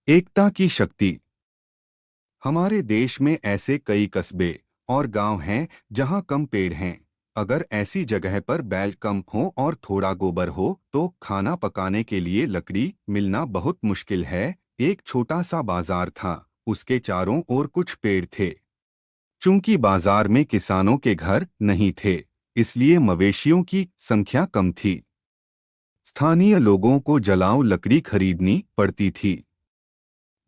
एकता की शक्ति। हमारे देश में ऐसे कई कस्बे और गांव हैं जहां कम पेड़ हैं। अगर ऐसी जगह पर बैल कम हो और थोड़ा गोबर हो तो खाना पकाने के लिए लकड़ी मिलना बहुत मुश्किल है। एक छोटा सा बाजार था, उसके चारों ओर कुछ पेड़ थे। चूंकि बाजार में किसानों के घर नहीं थे, इसलिए मवेशियों की संख्या कम थी। स्थानीय लोगों को जलाऊ लकड़ी खरीदनी पड़ती थी।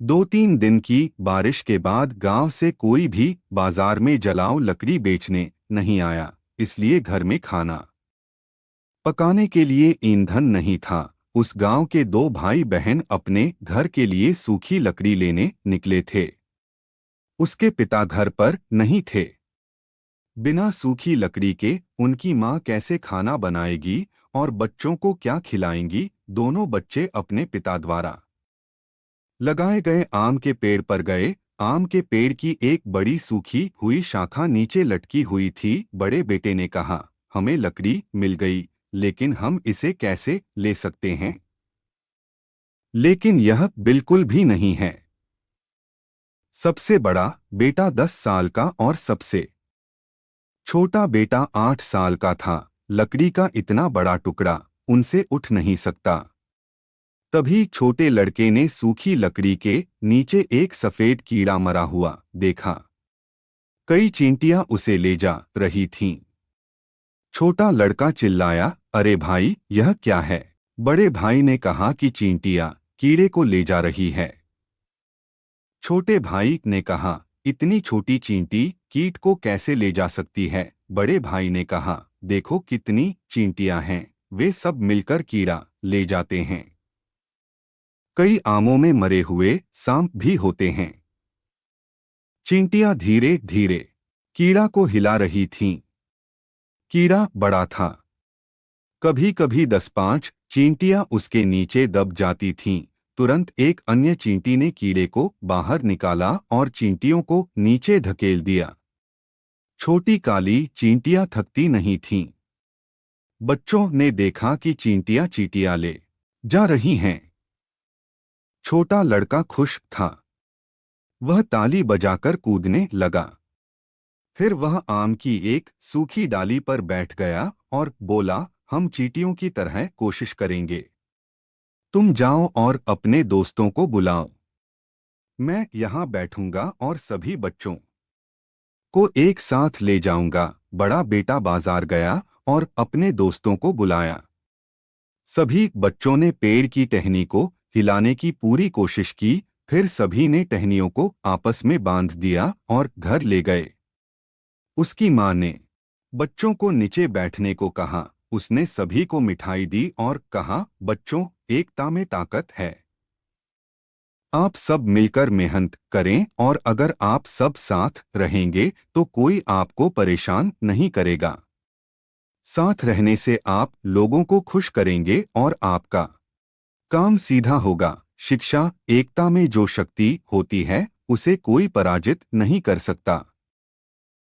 2-3 दिन की बारिश के बाद गांव से कोई भी बाजार में जलाऊ लकड़ी बेचने नहीं आया, इसलिए घर में खाना पकाने के लिए ईंधन नहीं था। उस गांव के 2 भाई बहन अपने घर के लिए सूखी लकड़ी लेने निकले थे। उसके पिता घर पर नहीं थे। बिना सूखी लकड़ी के उनकी माँ कैसे खाना बनाएगी और बच्चों को क्या खिलाएंगी। दोनों बच्चे अपने पिता द्वारा लगाए गए आम के पेड़ पर गए। आम के पेड़ की एक बड़ी सूखी हुई शाखा नीचे लटकी हुई थी। बड़े बेटे ने कहा, हमें लकड़ी मिल गई, लेकिन हम इसे कैसे ले सकते हैं? लेकिन यह बिल्कुल भी नहीं है। सबसे बड़ा बेटा 10 साल का और सबसे छोटा बेटा 8 साल का था। लकड़ी का इतना बड़ा टुकड़ा उनसे उठ नहीं सकता। तभी छोटे लड़के ने सूखी लकड़ी के नीचे एक सफेद कीड़ा मरा हुआ देखा। कई चींटियां उसे ले जा रही थीं। छोटा लड़का चिल्लाया, अरे भाई, यह क्या है? बड़े भाई ने कहा कि चींटियां कीड़े को ले जा रही है। छोटे भाई ने कहा, इतनी छोटी चींटी कीट को कैसे ले जा सकती है? बड़े भाई ने कहा, देखो कितनी चींटियां हैं, वे सब मिलकर कीड़ा ले जाते हैं। कई आमों में मरे हुए सांप भी होते हैं। चींटियां धीरे धीरे कीड़ा को हिला रही थीं। कीड़ा बड़ा था। कभी कभी 10-5 चींटियां उसके नीचे दब जाती थीं। तुरंत एक अन्य चींटी ने कीड़े को बाहर निकाला और चींटियों को नीचे धकेल दिया। छोटी काली चींटियां थकती नहीं थीं। बच्चों ने देखा कि चींटियां चींटियां ले जा रही हैं। छोटा लड़का खुश था। वह ताली बजाकर कूदने लगा। फिर वह आम की एक सूखी डाली पर बैठ गया और बोला, हम चींटियों की तरह कोशिश करेंगे। तुम जाओ और अपने दोस्तों को बुलाओ। मैं यहाँ बैठूंगा और सभी बच्चों को एक साथ ले जाऊंगा। बड़ा बेटा बाजार गया और अपने दोस्तों को बुलाया। सभी बच्चों ने पेड़ की टहनी को हिलाने की पूरी कोशिश की। फिर सभी ने टहनियों को आपस में बांध दिया और घर ले गए। उसकी माँ ने बच्चों को नीचे बैठने को कहा। उसने सभी को मिठाई दी और कहा, बच्चों, एकता में ताकत है। आप सब मिलकर मेहनत करें और अगर आप सब साथ रहेंगे तो कोई आपको परेशान नहीं करेगा। साथ रहने से आप लोगों को खुश करेंगे और आपका काम सीधा होगा। शिक्षा, एकता में जो शक्ति होती है उसे कोई पराजित नहीं कर सकता।